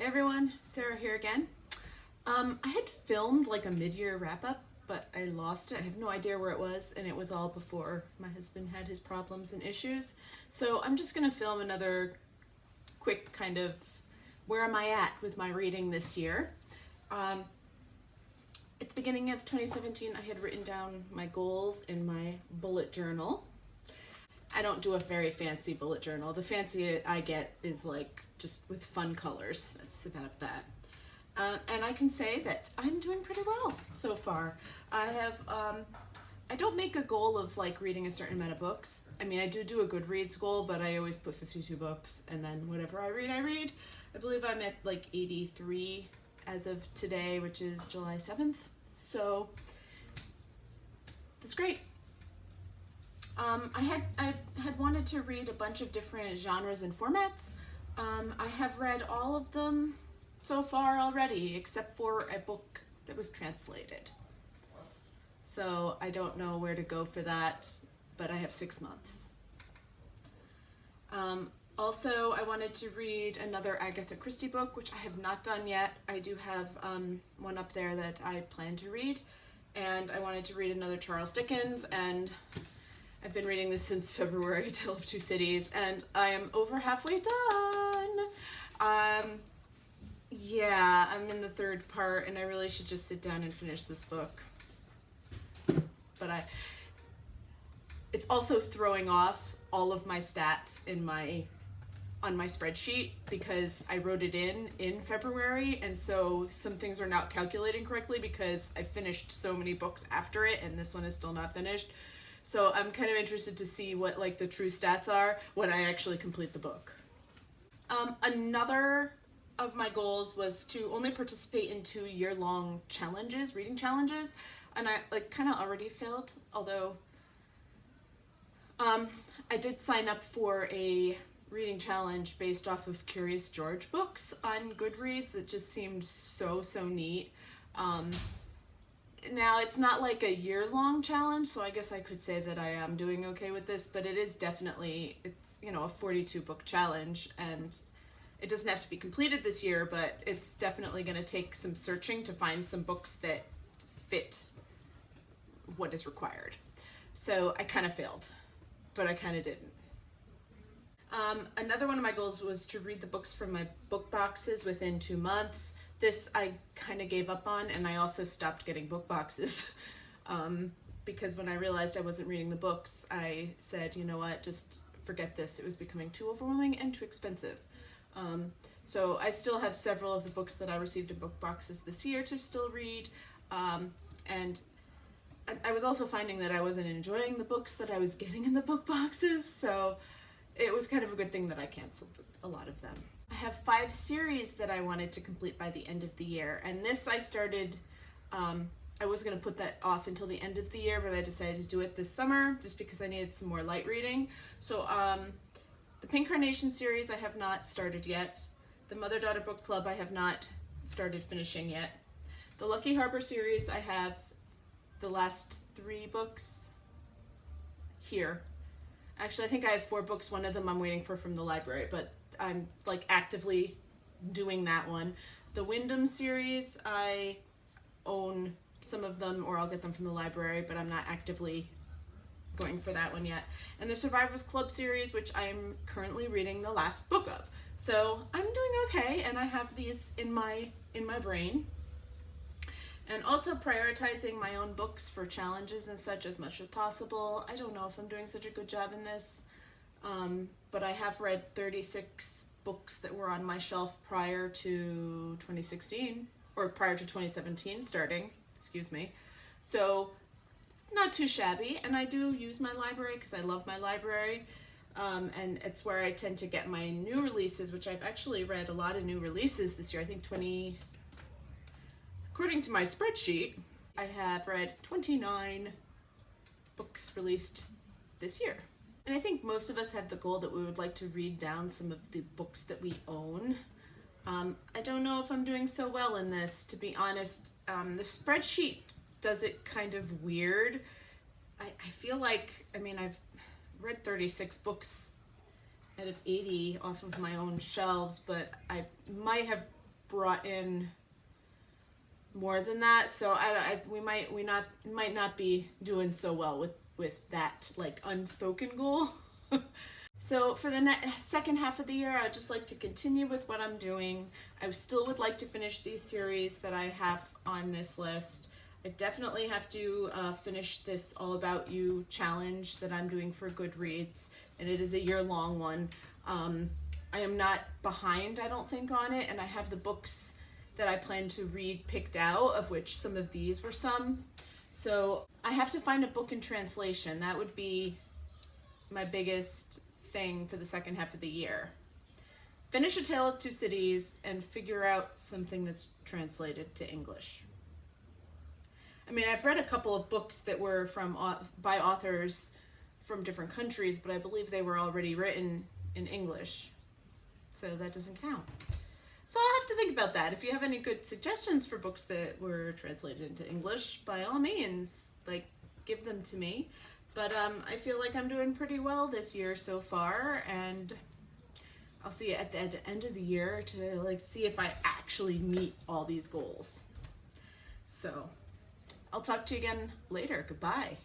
Hey everyone, Sarah here again. I had filmed like a mid-year wrap-up, but I lost it. I have no idea where it was, and it was all before my husband had his problems and issues. So I'm just gonna film another quick kind of where am I at with my reading this year. At the beginning of 2017, I had written down my goals in my bullet journal. I don't do a very fancy bullet journal. The fancy I get is like just with fun colors. That's about that. And I can say that I'm doing pretty well so far. I don't make a goal of like reading a certain amount of books. I mean, I do a Goodreads goal, but I always put 52 books, and then whatever I read, I read. I believe I'm at like 83 as of today, which is July 7th. So that's great. I had wanted to read a bunch of different genres and formats. I have read all of them so far already, except for a book that was translated. So I don't know where to go for that, but I have 6 months. Also, I wanted to read another Agatha Christie book, which I have not done yet. I do have one up there that I plan to read, and I wanted to read another Charles Dickens, and I've been reading this since February, Tale of Two Cities, and I am over halfway done. Yeah, I'm in the third part, and I really should just sit down and finish this book. But it's also throwing off all of my stats on my spreadsheet because I wrote it in February, and so some things are not calculating correctly because I finished so many books after it, and this one is still not finished. So I'm kind of interested to see what like the true stats are when I actually complete the book. Another of my goals was to only participate in 2 year-long challenges, reading challenges, and I like kind of already failed, although I did sign up for a reading challenge based off of Curious George books on Goodreads. It just seemed so neat. Now, it's not like a year-long challenge, so I guess I could say that I am doing okay with this, but it is definitely, a 42-book challenge, and it doesn't have to be completed this year, but it's definitely going to take some searching to find some books that fit what is required. So I kind of failed, but I kind of didn't. Another one of my goals was to read the books from my book boxes within 2 months. This I kind of gave up on, and I also stopped getting book boxes because when I realized I wasn't reading the books, I said, you know what, just forget this. It was becoming too overwhelming and too expensive. So I still have several of the books that I received in book boxes this year to still read, and I was also finding that I wasn't enjoying the books that I was getting in the book boxes, so it was kind of a good thing that I canceled a lot of them. I have 5 series that I wanted to complete by the end of the year, and this I started, I was going to put that off until the end of the year, but I decided to do it this summer just because I needed some more light reading. So the Pink Carnation series I have not started yet. The Mother-Daughter Book Club I have not started finishing yet. The Lucky Harbor series I have the last 3 books here. Actually, I think I have 4 books. One of them I'm waiting for from the library, but I'm like actively doing that one. The Wyndham series, I own some of them, or I'll get them from the library, but I'm not actively going for that one yet. And the Survivors Club series, which I'm currently reading the last book of. So I'm doing okay, and I have these in my brain. And also prioritizing my own books for challenges and such as much as possible. I don't know if I'm doing such a good job in this, but I have read 36 books that were on my shelf prior to 2016, or prior to 2017 starting, excuse me. So not too shabby, and I do use my library because I love my library, and it's where I tend to get my new releases, which I've actually read a lot of new releases this year. I think according to my spreadsheet, I have read 29 books released this year. And I think most of us have the goal that we would like to read down some of the books that we own. I don't know if I'm doing so well in this, to be honest. The spreadsheet does it kind of weird. I feel like, I've read 36 books out of 80 off of my own shelves, but I might have brought in more than that, so we might not be doing so well with that like unspoken goal. So for the second half of the year, I'd just like to continue with what I'm doing. I still would like to finish these series that I have on this list. I definitely have to finish this All About You challenge that I'm doing for Goodreads, and it is a year-long one. I am not behind, I don't think, on it, and I have the books that I plan to read picked out, of which some of these were some. So I have to find a book in translation. That would be my biggest thing for the second half of the year. Finish A Tale of Two Cities and figure out something that's translated to English. I mean, I've read a couple of books that were by authors from different countries, but I believe they were already written in English, so that doesn't count. So I'll have to think about that. If you have any good suggestions for books that were translated into English, by all means, like, give them to me. But I feel like I'm doing pretty well this year so far, and I'll see you at the end of the year to like see if I actually meet all these goals. So I'll talk to you again later. Goodbye.